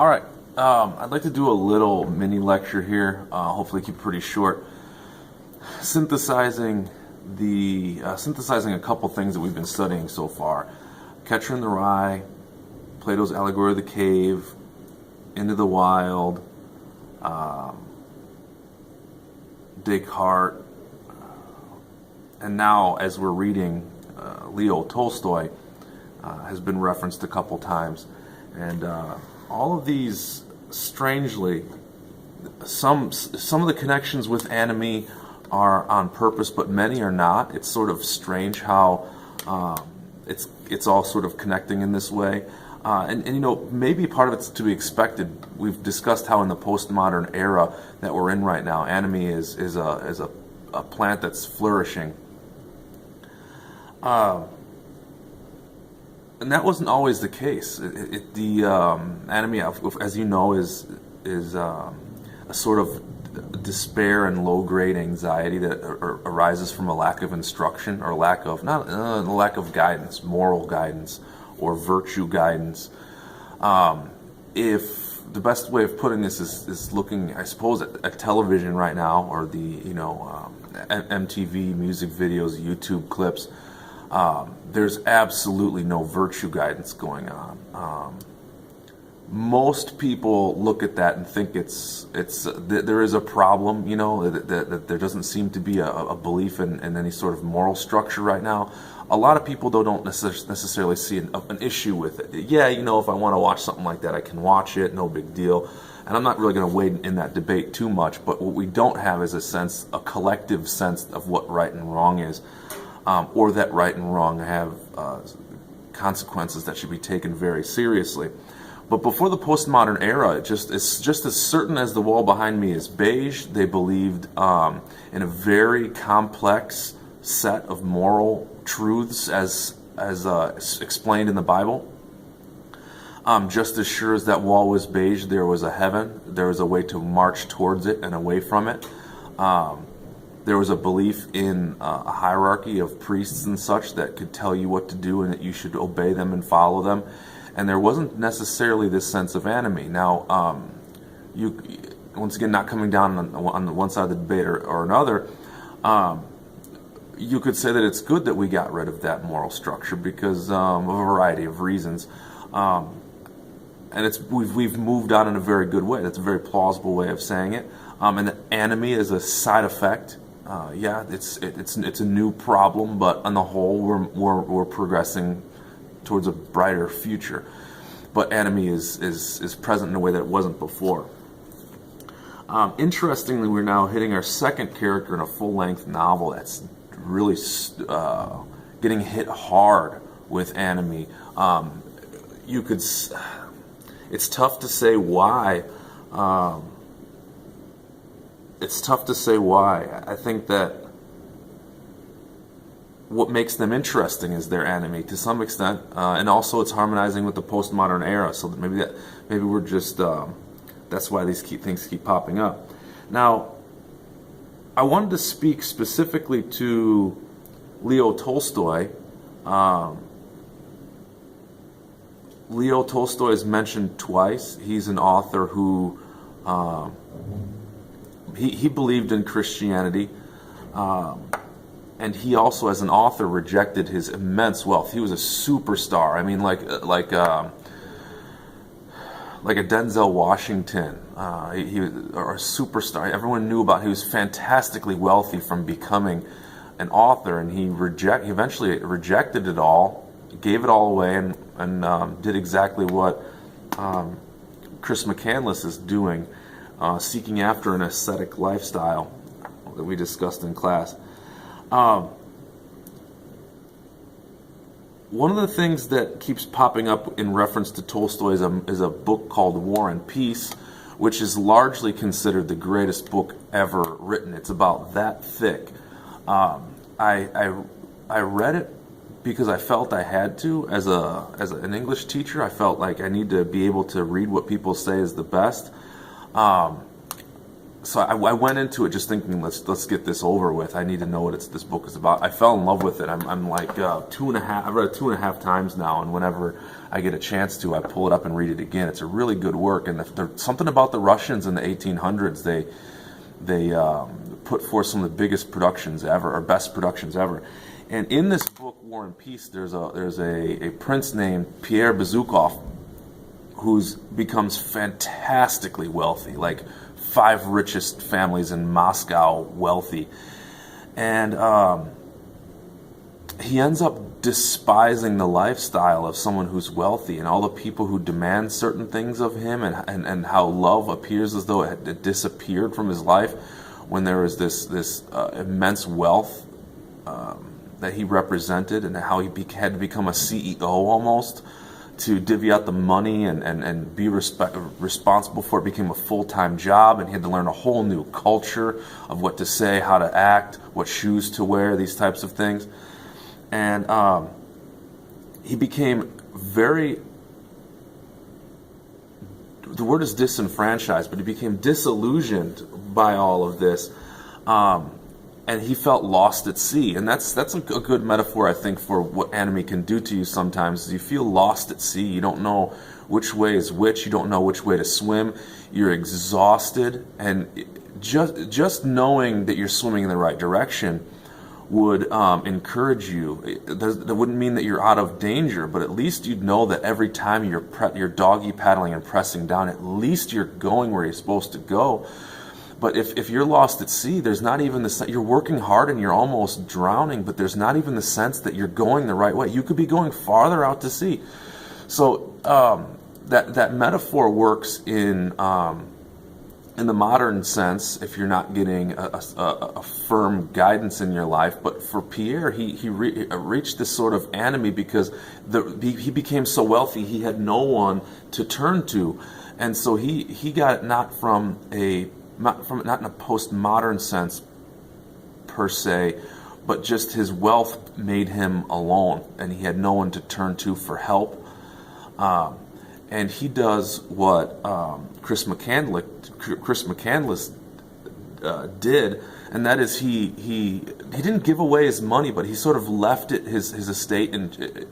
All right, I'd like to do a little mini lecture here. Hopefully, keep it pretty short. Synthesizing a couple things that we've been studying so far: Catcher in the Rye, Plato's Allegory of the Cave, Into the Wild, Descartes, and now as we're reading, Leo Tolstoy has been referenced a couple times, and all of these, strangely, some of the connections with anomie are on purpose, but many are not. It's sort of strange how it's all sort of connecting in this way. And you know, maybe part of it's to be expected. We've discussed how in the postmodern era that we're in right now, anomie is a plant that's flourishing. And that wasn't always the case. The anomie, as you know, is a sort of despair and low-grade anxiety that arises from a lack of instruction or lack of guidance, moral guidance, or virtue guidance. If the best way of putting this is looking, I suppose, at television right now, or the MTV music videos, YouTube clips. There's absolutely no virtue guidance going on. Most people look at that and think there is a problem, that there doesn't seem to be a belief in any sort of moral structure right now. A lot of people, though, don't necessarily see an issue with it. Yeah, if I want to watch something like that, I can watch it, no big deal. And I'm not really going to wade in that debate too much, but what we don't have is a collective sense of what right and wrong is. Or that right and wrong have consequences that should be taken very seriously. But before the postmodern era, it's just as certain as the wall behind me is beige. They believed in a very complex set of moral truths as explained in the Bible. Just as sure as that wall was beige, there was a heaven. There was a way to march towards it and away from it. There was a belief in a hierarchy of priests and such that could tell you what to do and that you should obey them and follow them. And there wasn't necessarily this sense of anomie. Now, once again, not coming down on one side of the debate or another, you could say that it's good that we got rid of that moral structure because of a variety of reasons. And we've moved on in a very good way. That's a very plausible way of saying it. And the anomie is a side effect. It's a new problem, but on the whole, we're progressing towards a brighter future. But anomie is present in a way that it wasn't before. Interestingly, we're now hitting our second character in a full-length novel that's really getting hit hard with anomie. It's tough to say why. I think that what makes them interesting is their anomie to some extent, and also it's harmonizing with the postmodern era. So that maybe we're just that's why these things keep popping up. Now, I wanted to speak specifically to Leo Tolstoy. Leo Tolstoy is mentioned twice. He's an author who he believed in Christianity, and he also, as an author, rejected his immense wealth. He was a superstar. I mean, like a Denzel Washington. He was a superstar. Everyone knew about. He was fantastically wealthy from becoming an author, and he eventually rejected it all, gave it all away, and did exactly what Chris McCandless is doing. Seeking after an ascetic lifestyle that we discussed in class. One of the things that keeps popping up in reference to Tolstoy is a book called War and Peace, which is largely considered the greatest book ever written. It's about that thick. I read it because I felt I had to. As an English teacher, I felt like I need to be able to read what people say is the best. I went into it just thinking, let's get this over with. I need to know what this book is about. I fell in love with it. I'm like 2.5. I've read it 2.5 times now, and whenever I get a chance to, I pull it up and read it again. It's a really good work, and there's something about the Russians in the 1800s. They put forth some of the biggest productions ever, or best productions ever. And in this book, War and Peace, there's a prince named Pierre Bezukhov, who becomes fantastically wealthy, like 5 richest families in Moscow wealthy. And he ends up despising the lifestyle of someone who's wealthy and all the people who demand certain things of him, and how love appears as though it had disappeared from his life when there was this immense wealth that he represented, and how he had to become a CEO almost to divvy out the money and be responsible for it. Became a full-time job, and he had to learn a whole new culture of what to say, how to act, what shoes to wear, these types of things. And he became very, the word is disenfranchised, but he became disillusioned by all of this. And he felt lost at sea. And that's a good metaphor, I think, for what anomie can do to you sometimes. Is you feel lost at sea. You don't know which way is which. You don't know which way to swim. You're exhausted. And just knowing that you're swimming in the right direction would encourage you. That wouldn't mean that you're out of danger, but at least you'd know that every time you're doggy paddling and pressing down, at least you're going where you're supposed to go. But if you're lost at sea, there's not even you're working hard and you're almost drowning, but there's not even the sense that you're going the right way. You could be going farther out to sea. So that metaphor works in the modern sense if you're not getting a firm guidance in your life. But for Pierre, he reached this sort of anomie because he became so wealthy he had no one to turn to, and so he got it not in a postmodern sense per se, but just his wealth made him alone, and he had no one to turn to for help. And he does what Chris McCandless did, and that is he didn't give away his money, but he sort of left it his estate and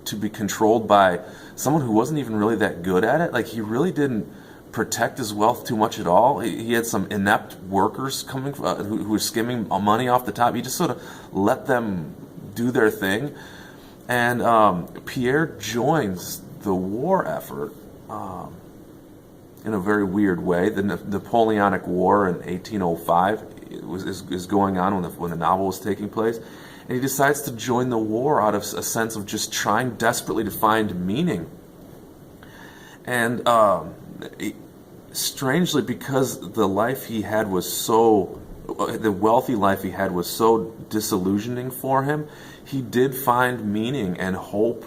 to be controlled by someone who wasn't even really that good at it. Like, he really didn't protect his wealth too much at all. He had some inept workers coming who were skimming money off the top. He just sort of let them do their thing. And Pierre joins the war effort in a very weird way. The Napoleonic War in 1805 is going on when the novel was taking place. And he decides to join the war out of a sense of just trying desperately to find meaning. And strangely, because the life he had was the wealthy life he had was so disillusioning for him, he did find meaning and hope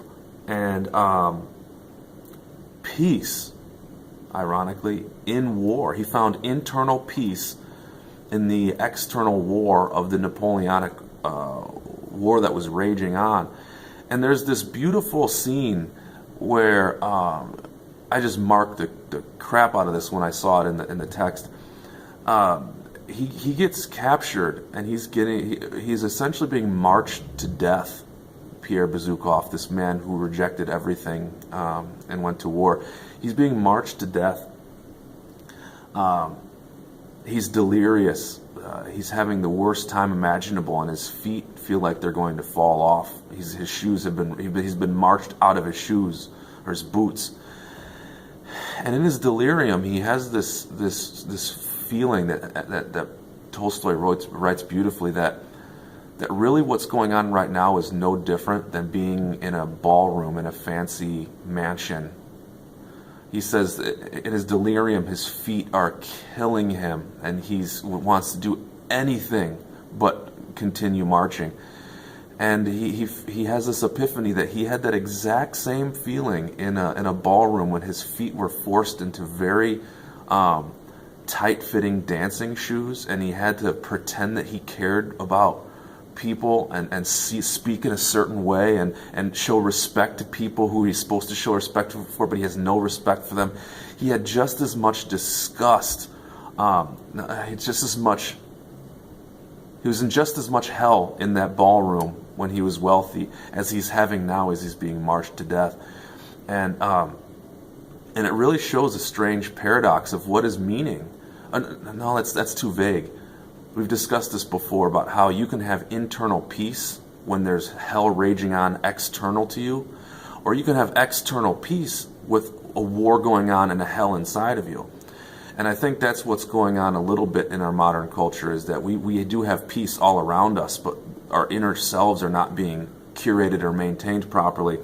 and peace, ironically, in war. He found internal peace in the external war of the Napoleonic war that was raging on. And there's this beautiful scene where I just marked the crap out of this when I saw it in the text. He gets captured, and he's essentially being marched to death. Pierre Bezukhov, this man who rejected everything and went to war, he's being marched to death. He's delirious. He's having the worst time imaginable, and his feet feel like they're going to fall off. His shoes he's been marched out of his shoes or his boots. And in his delirium, he has this feeling that Tolstoy writes beautifully, that really what's going on right now is no different than being in a ballroom in a fancy mansion. He says in his delirium, his feet are killing him, and he wants to do anything but continue marching. And he has this epiphany that he had that exact same feeling in a ballroom when his feet were forced into very tight-fitting dancing shoes, and he had to pretend that he cared about people and speak in a certain way and show respect to people who he's supposed to show respect for, but he has no respect for them. He had just as much disgust It's just as much. He was in just as much hell in that ballroom when he was wealthy as he's having now as he's being marched to death. And it really shows a strange paradox of what is meaning. No, that's too vague. We've discussed this before about how you can have internal peace when there's hell raging on external to you, or you can have external peace with a war going on and a hell inside of you. And I think that's what's going on a little bit in our modern culture, is that we do have peace all around us, but our inner selves are not being curated or maintained properly,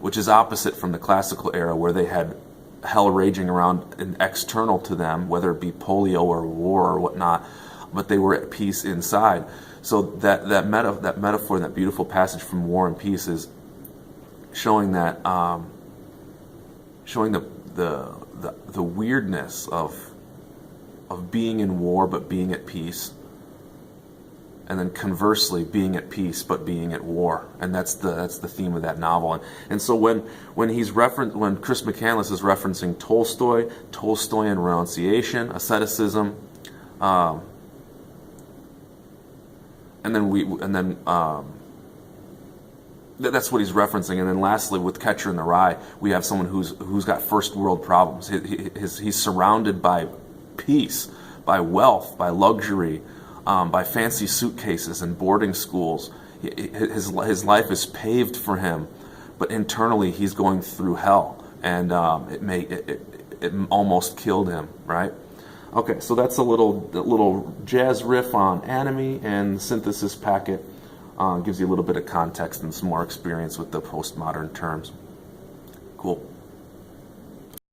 which is opposite from the classical era where they had hell raging around and external to them, whether it be polio or war or whatnot, but they were at peace inside. So that metaphor, that beautiful passage from War and Peace, is showing that showing the weirdness of being in war but being at peace, and then conversely being at peace but being at war. And that's the theme of that novel. And so when Chris McCandless is referencing Tolstoyan renunciation, asceticism, that's what he's referencing. And then lastly, with Catcher in the Rye, we have someone who's got first world problems. He's surrounded by peace, by wealth, by luxury, by fancy suitcases and boarding schools. His life is paved for him, but internally he's going through hell, and it almost killed him. Right? Okay, so that's a little jazz riff on anomie, and the synthesis packet gives you a little bit of context and some more experience with the postmodern terms. Cool.